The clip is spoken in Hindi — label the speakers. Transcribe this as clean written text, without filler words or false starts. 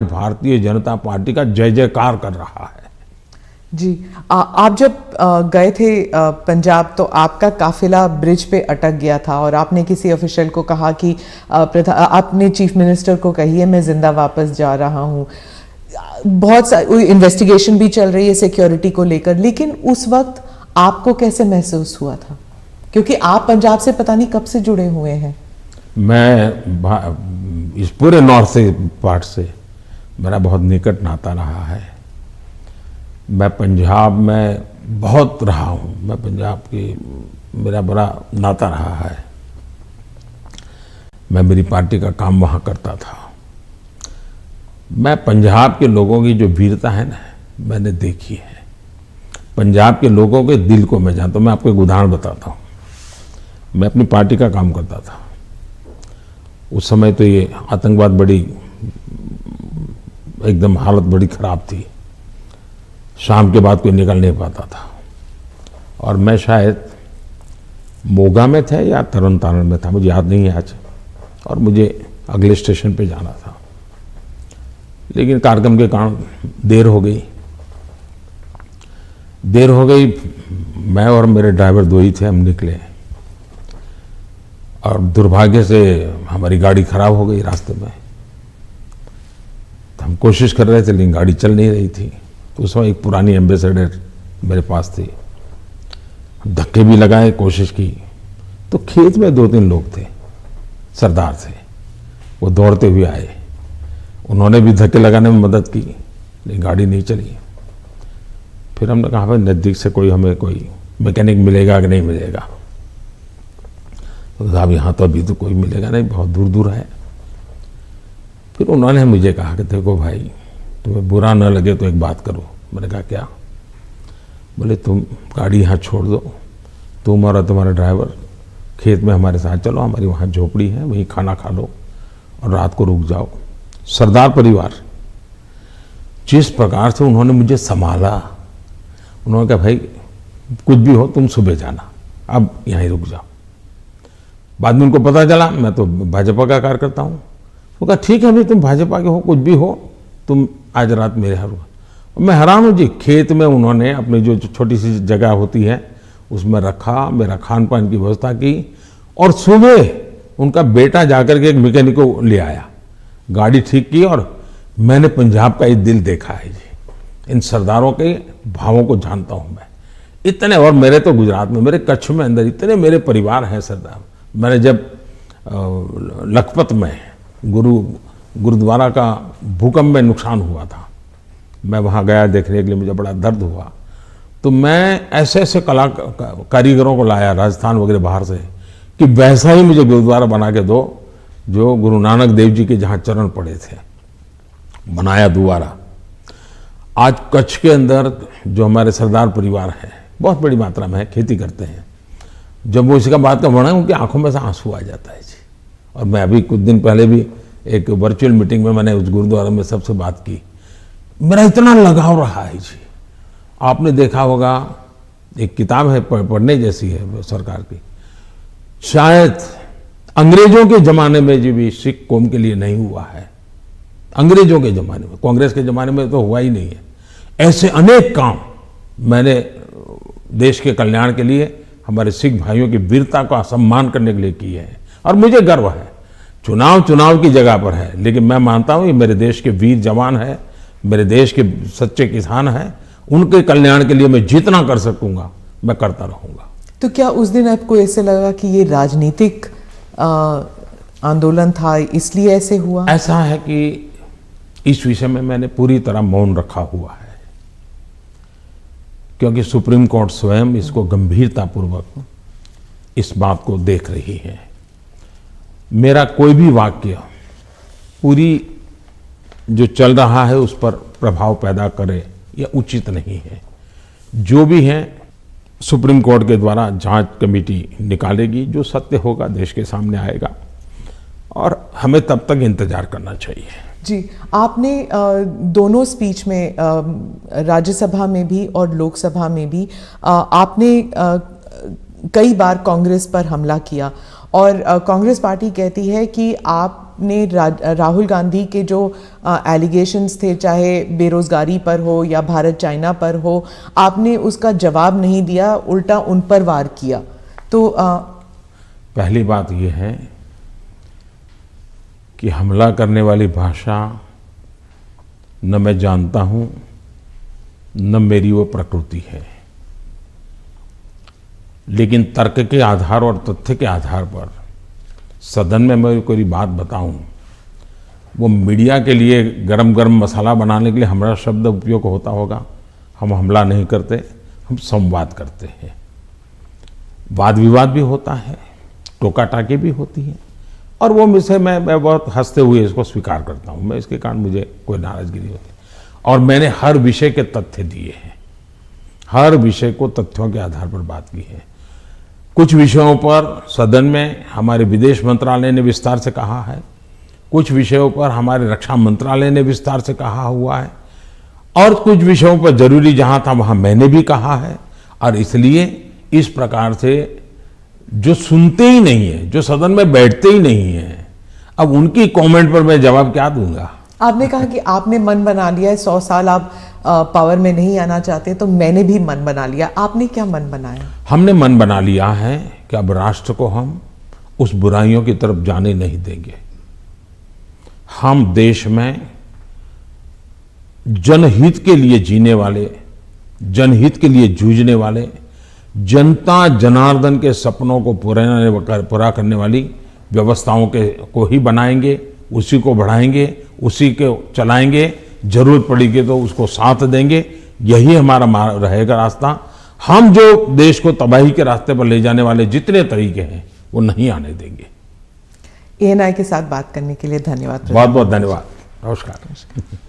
Speaker 1: भारतीय जनता पार्टी का जय जयकार कर रहा है।
Speaker 2: जी, आप जब गए थे पंजाब तो आपका काफिला ब्रिज पे अटक गया था और आपने किसी ऑफिशियल को कहा कि आपने चीफ मिनिस्टर को कही है मैं जिंदा वापस जा रहा हूँ। बहुत सारी इन्वेस्टिगेशन भी चल रही है सिक्योरिटी को लेकर, लेकिन उस वक्त आपको कैसे महसूस हुआ था, क्योंकि आप पंजाब से पता नहीं कब से जुड़े हुए हैं?
Speaker 1: मैं इस पूरे नॉर्थ से पार्ट से मेरा बहुत निकट नाता रहा है। मैं पंजाब में बहुत रहा हूँ, मैं पंजाब की मेरा बड़ा नाता रहा है। मैं मेरी पार्टी का काम वहाँ करता था। मैं पंजाब के लोगों की जो वीरता है ना, मैंने देखी है। पंजाब के लोगों के दिल को मैं जानता हूँ। मैं आपको एक उदाहरण बताता हूँ। मैं अपनी पार्टी का काम करता था। उस समय तो ये आतंकवाद बड़ी एकदम हालत बड़ी खराब थी। शाम के बाद कोई निकल नहीं पाता था और मैं शायद मोगा में था या तरन तारण में था, मुझे याद नहीं है आज, और मुझे अगले स्टेशन पे जाना था। लेकिन कार्यक्रम के कारण देर हो गई। मैं और मेरे ड्राइवर दो ही थे, हम निकले और दुर्भाग्य से हमारी गाड़ी खराब हो गई रास्ते में। तो हम कोशिश कर रहे थे लेकिन गाड़ी चल नहीं रही थी। तो उस समय एक पुरानी एम्बेसडर मेरे पास थी। धक्के भी लगाए, कोशिश की, तो खेत में 2-3 लोग थे, सरदार थे, वो दौड़ते हुए आए। उन्होंने भी धक्के लगाने में मदद की लेकिन गाड़ी नहीं चली। फिर हमने कहा भाई नज़दीक से हमें कोई मैकेनिक मिलेगा कि नहीं मिलेगा। तो साहब यहाँ तो अभी तो कोई मिलेगा नहीं, बहुत दूर दूर है। फिर उन्होंने मुझे कहा कि देखो भाई, तुम्हें बुरा न लगे तो एक बात करो। मैंने कहा क्या? बोले तुम गाड़ी यहाँ छोड़ दो, तुम और तुम्हारा ड्राइवर खेत में हमारे साथ चलो, हमारी वहाँ झोपड़ी है, वहीं खाना खा लो और रात को रुक जाओ। सरदार परिवार जिस प्रकार से उन्होंने मुझे संभाला, उन्होंने कहा भाई कुछ भी हो तुम सुबह जाना, अब यहीं रुक जाओ। बाद में उनको पता चला मैं तो भाजपा का कार्यकर्ता हूँ। वो कहा ठीक है भाई, तुम भाजपा के हो, कुछ भी हो, तुम आज रात मेरे यहाँ रुको। मैं हैरान हूँ जी, खेत में उन्होंने अपनी जो छोटी सी जगह होती है उसमें रखा, मेरा खान पान की व्यवस्था की, और सुबह उनका बेटा जाकर के एक मैकेनिक को ले आया, गाड़ी ठीक की, और मैंने पंजाब का ये दिल देखा है जी। इन सरदारों के भावों को जानता हूँ मैं इतने। और मेरे तो गुजरात में, मेरे कच्छ में अंदर इतने मेरे परिवार हैं सरदार। मैंने जब लखपत में गुरुद्वारा का भूकंप में नुकसान हुआ था, मैं वहाँ गया देखने के लिए, मुझे बड़ा दर्द हुआ। तो मैं ऐसे ऐसे कारीगरों को लाया राजस्थान वगैरह बाहर से कि वैसा ही मुझे गुरुद्वारा बना के दो जो गुरु नानक देव जी के जहाँ चरण पड़े थे, बनाया दोबारा। आज कच्छ के अंदर जो हमारे सरदार परिवार है, बहुत बड़ी मात्रा में है, खेती करते हैं। जब वो इसका बात का वर्णन, उनकी आंखों में से आंसू आ जाता है जी। और मैं अभी कुछ दिन पहले भी एक वर्चुअल मीटिंग में मैंने उस गुरुद्वारा में सबसे बात की। मेरा इतना लगाव रहा है जी। आपने देखा होगा, एक किताब है पढ़ने जैसी है सरकार की, शायद अंग्रेजों के जमाने में जो भी सिख कौम के लिए नहीं हुआ है, अंग्रेजों के जमाने में, कांग्रेस के जमाने में तो हुआ ही नहीं है। ऐसे अनेक काम मैंने देश के कल्याण के लिए, हमारे सिख भाइयों की वीरता का सम्मान करने के लिए किए हैं। और मुझे गर्व है, चुनाव की जगह पर है, लेकिन मैं मानता हूं ये मेरे देश के वीर जवान है, मेरे देश के सच्चे किसान हैं, उनके कल्याण के लिए मैं जितना कर सकूंगा मैं करता रहूंगा।
Speaker 2: तो क्या उस दिन आपको ऐसे लगा कि ये राजनीतिक आंदोलन था इसलिए ऐसे हुआ?
Speaker 1: ऐसा है कि इस विषय में मैंने पूरी तरह मौन रखा हुआ है, क्योंकि सुप्रीम कोर्ट स्वयं इसको गंभीरतापूर्वक इस बात को देख रही है। मेरा कोई भी वाक्य पूरी जो चल रहा है उस पर प्रभाव पैदा करे यह उचित नहीं है। जो भी है सुप्रीम कोर्ट के द्वारा जांच कमेटी निकालेगी, जो सत्य होगा देश के सामने आएगा, और हमें तब तक इंतजार करना चाहिए।
Speaker 2: जी, आपने दोनों स्पीच में, राज्यसभा में भी और लोकसभा में भी, आपने कई बार कांग्रेस पर हमला किया, और कांग्रेस पार्टी कहती है कि आप आपने राहुल गांधी के जो एलिगेशंस थे, चाहे बेरोजगारी पर हो या भारत चाइना पर हो, आपने उसका जवाब नहीं दिया, उल्टा उन पर वार किया। तो
Speaker 1: पहली बात यह है कि हमला करने वाली भाषा न मैं जानता हूं, न मेरी वो प्रकृति है, लेकिन तर्क के आधार और तथ्य के आधार पर सदन में मैं कोई बात बताऊं, वो मीडिया के लिए गरम गरम मसाला बनाने के लिए हमारा शब्द उपयोग होता होगा। हम हमला नहीं करते, हम संवाद करते हैं। वाद विवाद भी होता है, टोका टाकी भी होती है, और वो मुझसे मैं बहुत हंसते हुए इसको स्वीकार करता हूं। मैं इसके कारण मुझे कोई नाराजगी नहीं होती, और मैंने हर विषय के तथ्य दिए हैं, हर विषय को तथ्यों के आधार पर बात की है। कुछ विषयों पर सदन में हमारे विदेश मंत्रालय ने विस्तार से कहा है, कुछ विषयों पर हमारे रक्षा मंत्रालय ने विस्तार से कहा हुआ है, और कुछ विषयों पर जरूरी जहां था वहां मैंने भी कहा है। और इसलिए इस प्रकार से जो सुनते ही नहीं है, जो सदन में बैठते ही नहीं है, अब उनकी कमेंट पर मैं जवाब क्या दूंगा।
Speaker 2: आपने कहा कि आपने मन बना लिया है, 100 साल आप पावर में नहीं आना चाहते, तो मैंने भी मन बना लिया। आपने क्या मन बनाया?
Speaker 1: हमने मन बना लिया है कि अब राष्ट्र को हम उस बुराइयों की तरफ जाने नहीं देंगे। हम देश में जनहित के लिए जीने वाले, जनहित के लिए जूझने वाले, जनता जनार्दन के सपनों को पूरा करने वाली व्यवस्थाओं को ही बनाएंगे, उसी को बढ़ाएंगे, उसी को चलाएंगे, जरूरत पड़ेगी तो उसको साथ देंगे। यही हमारा रहेगा रास्ता। हम जो देश को तबाही के रास्ते पर ले जाने वाले जितने तरीके हैं वो नहीं आने देंगे।
Speaker 2: ANI के साथ बात करने के लिए धन्यवाद।
Speaker 1: बहुत बहुत धन्यवाद। नमस्कार।